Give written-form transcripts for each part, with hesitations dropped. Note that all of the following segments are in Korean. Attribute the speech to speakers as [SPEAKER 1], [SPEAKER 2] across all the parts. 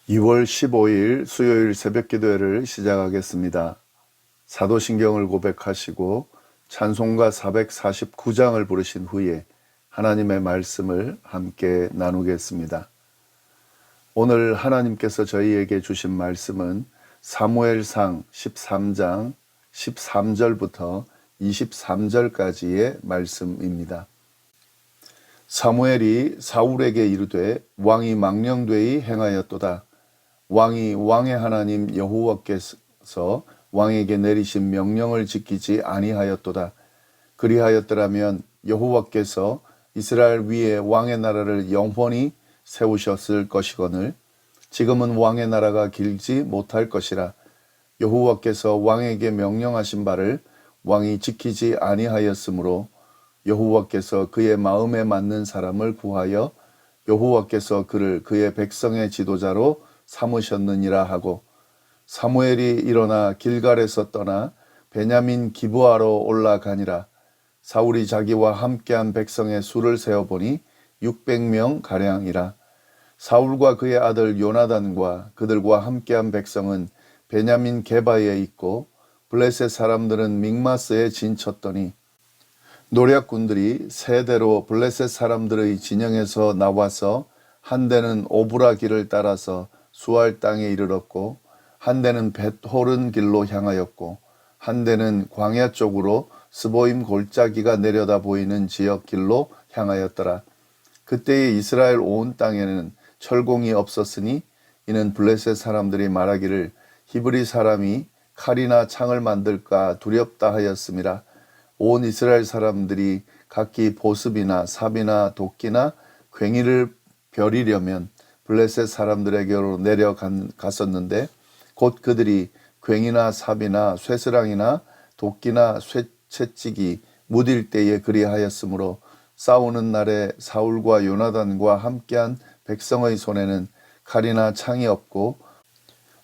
[SPEAKER 1] 2월 15일 수요일 새벽기도회를 시작하겠습니다. 사도신경을 고백하시고 찬송가 449장을 부르신 후에 하나님의 말씀을 함께 나누겠습니다. 오늘 하나님께서 저희에게 주신 말씀은 사무엘상 13장 13절부터 23절까지의 말씀입니다. 사무엘이 사울에게 이르되 왕이 망령되이 행하였도다. 왕이 왕의 하나님 여호와께서 왕에게 내리신 명령을 지키지 아니하였도다. 그리하였더라면 여호와께서 이스라엘 위에 왕의 나라를 영원히 세우셨을 것이거늘 지금은 왕의 나라가 길지 못할 것이라. 여호와께서 왕에게 명령하신 바를 왕이 지키지 아니하였으므로 여호와께서 그의 마음에 맞는 사람을 구하여 여호와께서 그를 그의 백성의 지도자로 삼으셨느니라 하고, 사무엘이 일어나 길갈에서 떠나 베냐민 기브아로 올라가니라. 사울이 자기와 함께한 백성의 수를 세어보니 600명 가량이라. 사울과 그의 아들 요나단과 그들과 함께한 백성은 베냐민 게바에 있고 블레셋 사람들은 믹마스에 진쳤더니 노략군들이 세 대로 블레셋 사람들의 진영에서 나와서 한 대는 오브라 길을 따라서 수알 땅에 이르렀고 한 대는 벳호른 길로 향하였고 한 대는 광야 쪽으로 스보임 골짜기가 내려다 보이는 지역 길로 향하였더라. 그때의 이스라엘 온 땅에는 철공이 없었으니 이는 블레셋 사람들이 말하기를 히브리 사람이 칼이나 창을 만들까 두렵다 하였음이라. 온 이스라엘 사람들이 각기 보습이나 삽이나 도끼나 괭이를 벼리려면 블레셋 사람들에게로 내려갔었는데 곧 그들이 괭이나 삽이나 쇠스랑이나 도끼나 채찍이 무딜 때에 그리하였으므로 싸우는 날에 사울과 요나단과 함께한 백성의 손에는 칼이나 창이 없고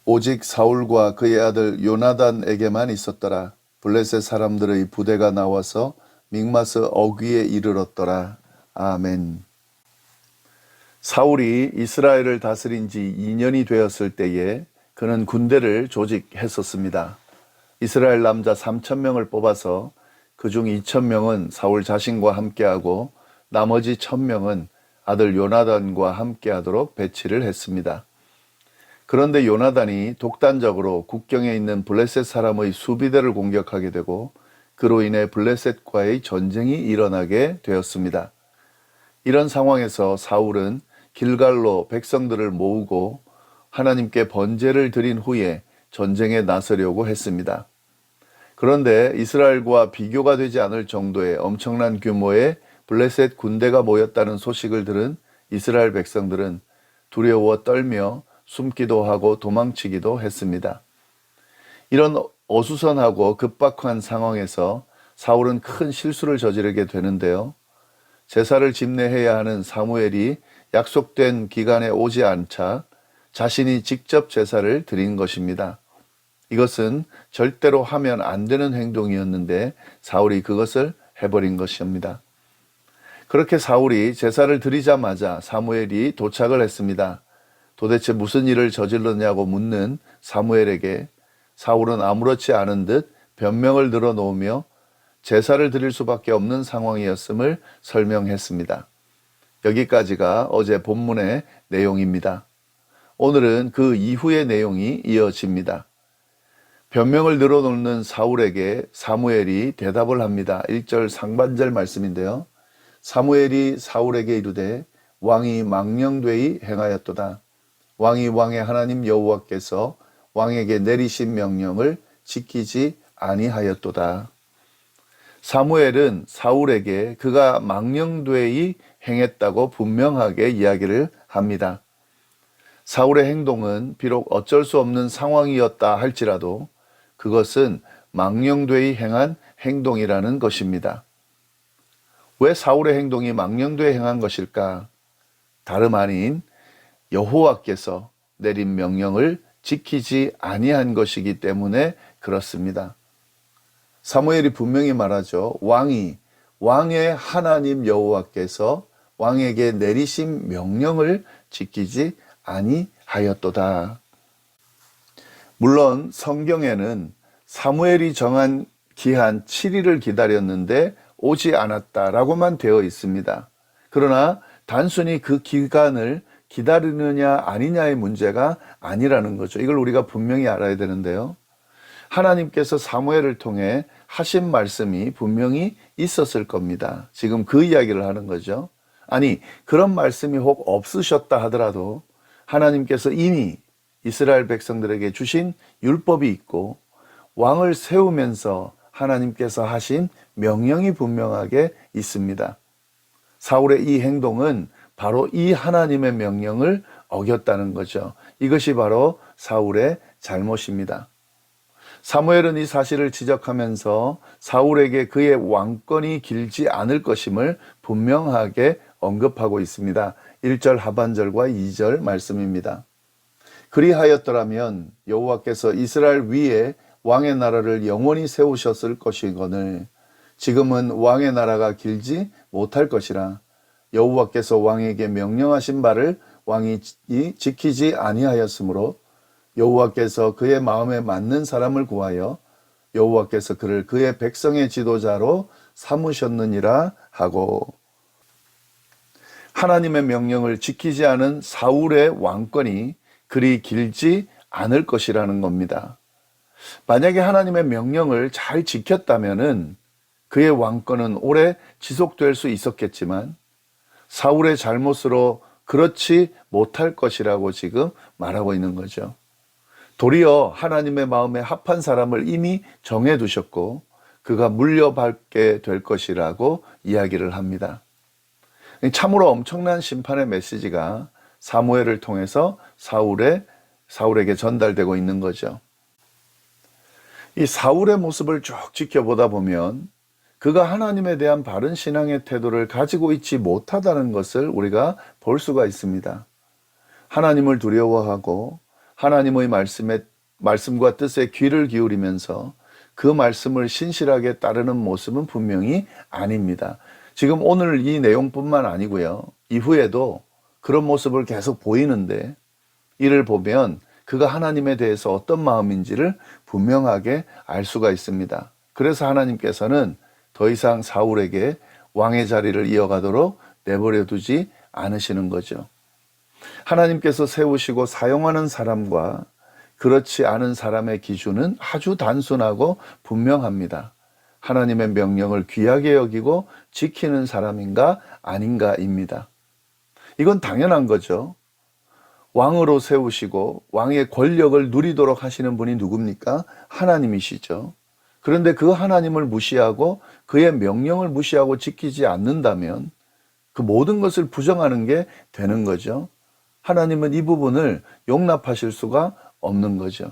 [SPEAKER 1] 오직 사울과 그의 아들 요나단에게만 있었더라. 블레셋 사람들의 부대가 나와서 믹마스 어귀에 이르렀더라. 아멘. 사울이 이스라엘을 다스린 지 2년이 되었을 때에 그는 군대를 조직했었습니다. 이스라엘 남자 3,000명을 뽑아서 그중 2,000명은 사울 자신과 함께하고 나머지 1,000명은 아들 요나단과 함께하도록 배치를 했습니다. 그런데 요나단이 독단적으로 국경에 있는 블레셋 사람의 수비대를 공격하게 되고 그로 인해 블레셋과의 전쟁이 일어나게 되었습니다. 이런 상황에서 사울은 길갈로 백성들을 모으고 하나님께 번제를 드린 후에 전쟁에 나서려고 했습니다. 그런데 이스라엘과 비교가 되지 않을 정도의 엄청난 규모의 블레셋 군대가 모였다는 소식을 들은 이스라엘 백성들은 두려워 떨며 숨기도 하고 도망치기도 했습니다. 이런 어수선하고 급박한 상황에서 사울은 큰 실수를 저지르게 되는데요. 제사를 집례해야 하는 사무엘이 약속된 기간에 오지 않자 자신이 직접 제사를 드린 것입니다. 이것은 절대로 하면 안 되는 행동이었는데 사울이 그것을 해버린 것입니다. 그렇게 사울이 제사를 드리자마자 사무엘이 도착을 했습니다. 도대체 무슨 일을 저질렀냐고 묻는 사무엘에게 사울은 아무렇지 않은 듯 변명을 늘어놓으며 제사를 드릴 수밖에 없는 상황이었음을 설명했습니다. 여기까지가 어제 본문의 내용입니다. 오늘은 그 이후의 내용이 이어집니다. 변명을 늘어놓는 사울에게 사무엘이 대답을 합니다. 1절 상반절 말씀인데요. 사무엘이 사울에게 이르되 왕이 망령되이 행하였도다. 왕이 왕의 하나님 여호와께서 왕에게 내리신 명령을 지키지 아니하였도다. 사무엘은 사울에게 그가 망령되이 행했다고 분명하게 이야기를 합니다. 사울의 행동은 비록 어쩔 수 없는 상황이었다 할지라도 그것은 망령되이 행한 행동이라는 것입니다. 왜 사울의 행동이 망령되이 행한 것일까? 다름 아닌 여호와께서 내린 명령을 지키지 아니한 것이기 때문에 그렇습니다. 사무엘이 분명히 말하죠. 왕의 하나님 여호와께서 왕에게 내리신 명령을 지키지 아니하였다. 하였도다. 물론 성경에는 사무엘이 정한 기한 7일을 기다렸는데 오지 않았다라고만 되어 있습니다. 그러나 단순히 그 기간을 기다리느냐 아니냐의 문제가 아니라는 거죠. 이걸 우리가 분명히 알아야 되는데요. 하나님께서 사무엘을 통해 하신 말씀이 분명히 있었을 겁니다. 지금 그 이야기를 하는 거죠. 아니, 그런 말씀이 혹 없으셨다 하더라도 하나님께서 이미 이스라엘 백성들에게 주신 율법이 있고 왕을 세우면서 하나님께서 하신 명령이 분명하게 있습니다. 사울의 이 행동은 바로 이 하나님의 명령을 어겼다는 거죠. 이것이 바로 사울의 잘못입니다. 사무엘은 이 사실을 지적하면서 사울에게 그의 왕권이 길지 않을 것임을 분명하게 언급하고 있습니다. 1절 하반절과 2절 말씀입니다. 그리하였더라면 여호와께서 이스라엘 위에 왕의 나라를 영원히 세우셨을 것이거늘 지금은 왕의 나라가 길지 못할 것이라. 여호와께서 왕에게 명령하신 바를 왕이 지키지 아니하였으므로 여호와께서 그의 마음에 맞는 사람을 구하여 여호와께서 그를 그의 백성의 지도자로 삼으셨느니라 하고, 하나님의 명령을 지키지 않은 사울의 왕권이 그리 길지 않을 것이라는 겁니다. 만약에 하나님의 명령을 잘 지켰다면은 그의 왕권은 오래 지속될 수 있었겠지만 사울의 잘못으로 그렇지 못할 것이라고 지금 말하고 있는 거죠. 도리어 하나님의 마음에 합한 사람을 이미 정해두셨고 그가 물려받게 될 것이라고 이야기를 합니다. 참으로 엄청난 심판의 메시지가 사무엘을 통해서 사울에게 전달되고 있는 거죠. 이 사울의 모습을 쭉 지켜보다 보면 그가 하나님에 대한 바른 신앙의 태도를 가지고 있지 못하다는 것을 우리가 볼 수가 있습니다. 하나님을 두려워하고 하나님의 말씀과 뜻에 귀를 기울이면서 그 말씀을 신실하게 따르는 모습은 분명히 아닙니다. 지금 오늘 이 내용뿐만 아니고요. 이후에도 그런 모습을 계속 보이는데 이를 보면 그가 하나님에 대해서 어떤 마음인지를 분명하게 알 수가 있습니다. 그래서 하나님께서는 더 이상 사울에게 왕의 자리를 이어가도록 내버려 두지 않으시는 거죠. 하나님께서 세우시고 사용하는 사람과 그렇지 않은 사람의 기준은 아주 단순하고 분명합니다. 하나님의 명령을 귀하게 여기고 지키는 사람인가 아닌가입니다. 이건 당연한 거죠. 왕으로 세우시고 왕의 권력을 누리도록 하시는 분이 누굽니까? 하나님이시죠. 그런데 그 하나님을 무시하고 그의 명령을 무시하고 지키지 않는다면 그 모든 것을 부정하는 게 되는 거죠. 하나님은 이 부분을 용납하실 수가 없는 거죠.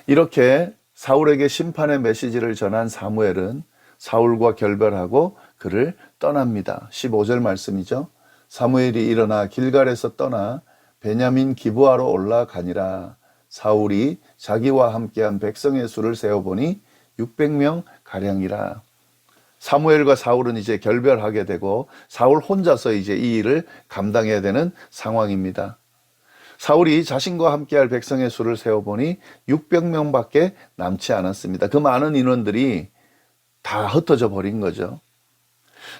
[SPEAKER 1] 이렇게 사울에게 심판의 메시지를 전한 사무엘은 사울과 결별하고 그를 떠납니다. 15절 말씀이죠. 사무엘이 일어나 길갈에서 떠나 베냐민 기브아로 올라가니라. 사울이 자기와 함께한 백성의 수를 세어보니 600명 가량이라. 사무엘과 사울은 이제 결별하게 되고 사울 혼자서 이제 이 일을 감당해야 되는 상황입니다. 사울이 자신과 함께할 백성의 수를 세어보니 600명밖에 남지 않았습니다. 그 많은 인원들이 다 흩어져 버린 거죠.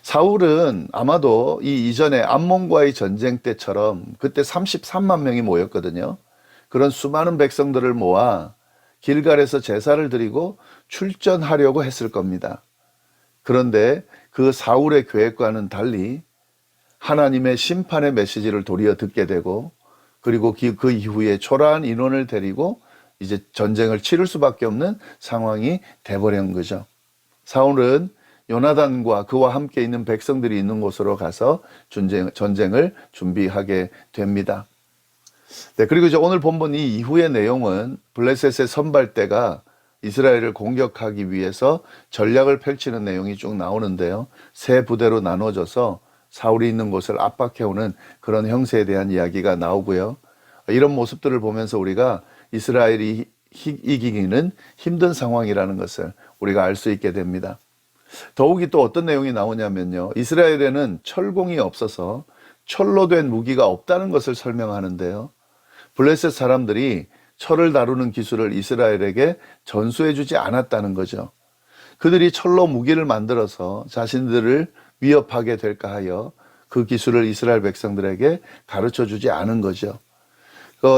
[SPEAKER 1] 사울은 아마도 이 이전에 암몬과의 전쟁 때처럼 그때 33만 명이 모였거든요. 그런 수많은 백성들을 모아 길갈에서 제사를 드리고 출전하려고 했을 겁니다. 그런데 그 사울의 계획과는 달리 하나님의 심판의 메시지를 도리어 듣게 되고 그리고 그 이후에 초라한 인원을 데리고 이제 전쟁을 치를 수밖에 없는 상황이 돼버린 거죠. 사울은 요나단과 그와 함께 있는 백성들이 있는 곳으로 가서 전쟁을 준비하게 됩니다. 네, 그리고 이제 오늘 본문 이 이후의 내용은 블레셋의 선발대가 이스라엘을 공격하기 위해서 전략을 펼치는 내용이 쭉 나오는데요. 세 부대로 나눠져서 사울이 있는 곳을 압박해오는 그런 형세에 대한 이야기가 나오고요. 이런 모습들을 보면서 우리가 이스라엘이 이기기는 힘든 상황이라는 것을 우리가 알 수 있게 됩니다. 더욱이 또 어떤 내용이 나오냐면요. 이스라엘에는 철공이 없어서 철로 된 무기가 없다는 것을 설명하는데요. 블레셋 사람들이 철을 다루는 기술을 이스라엘에게 전수해주지 않았다는 거죠. 그들이 철로 무기를 만들어서 자신들을 위협하게 될까 하여 그 기술을 이스라엘 백성들에게 가르쳐주지 않은 거죠.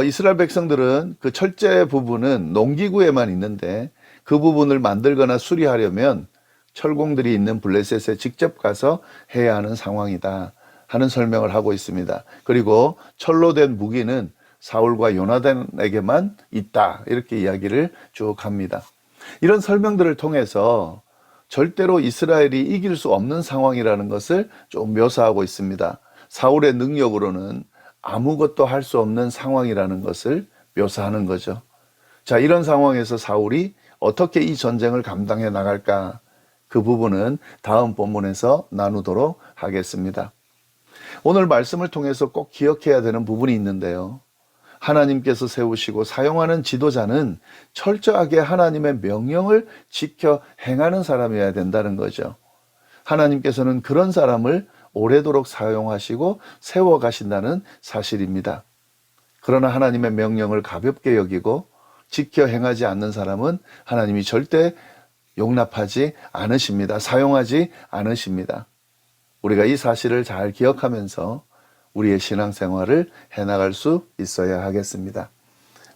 [SPEAKER 1] 이스라엘 백성들은 그 철제 부분은 농기구에만 있는데 그 부분을 만들거나 수리하려면 철공들이 있는 블레셋에 직접 가서 해야 하는 상황이다 하는 설명을 하고 있습니다. 그리고 철로 된 무기는 사울과 요나단에게만 있다 이렇게 이야기를 쭉 합니다. 이런 설명들을 통해서 절대로 이스라엘이 이길 수 없는 상황이라는 것을 좀 묘사하고 있습니다. 사울의 능력으로는 아무것도 할 수 없는 상황이라는 것을 묘사하는 거죠. 자, 이런 상황에서 사울이 어떻게 이 전쟁을 감당해 나갈까? 그 부분은 다음 본문에서 나누도록 하겠습니다. 오늘 말씀을 통해서 꼭 기억해야 되는 부분이 있는데요. 하나님께서 세우시고 사용하는 지도자는 철저하게 하나님의 명령을 지켜 행하는 사람이어야 된다는 거죠. 하나님께서는 그런 사람을 오래도록 사용하시고 세워가신다는 사실입니다. 그러나 하나님의 명령을 가볍게 여기고 지켜 행하지 않는 사람은 하나님이 절대 용납하지 않으십니다. 사용하지 않으십니다. 우리가 이 사실을 잘 기억하면서 우리의 신앙생활을 해나갈 수 있어야 하겠습니다.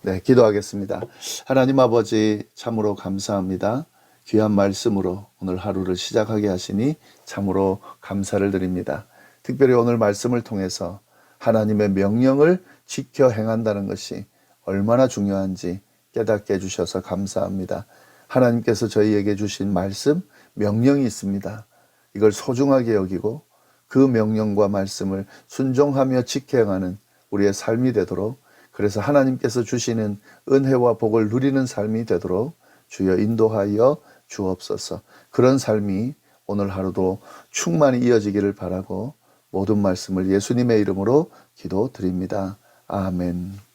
[SPEAKER 1] 네, 기도하겠습니다. 하나님 아버지 참으로 감사합니다. 귀한 말씀으로 오늘 하루를 시작하게 하시니 참으로 감사를 드립니다. 특별히 오늘 말씀을 통해서 하나님의 명령을 지켜 행한다는 것이 얼마나 중요한지 깨닫게 해주셔서 감사합니다. 하나님께서 저희에게 주신 말씀, 명령이 있습니다. 이걸 소중하게 여기고 그 명령과 말씀을 순종하며 지켜 행하는 우리의 삶이 되도록, 그래서 하나님께서 주시는 은혜와 복을 누리는 삶이 되도록 주여 인도하여 주옵소서. 그런 삶이 오늘 하루도 충만히 이어지기를 바라고 모든 말씀을 예수님의 이름으로 기도드립니다. 아멘.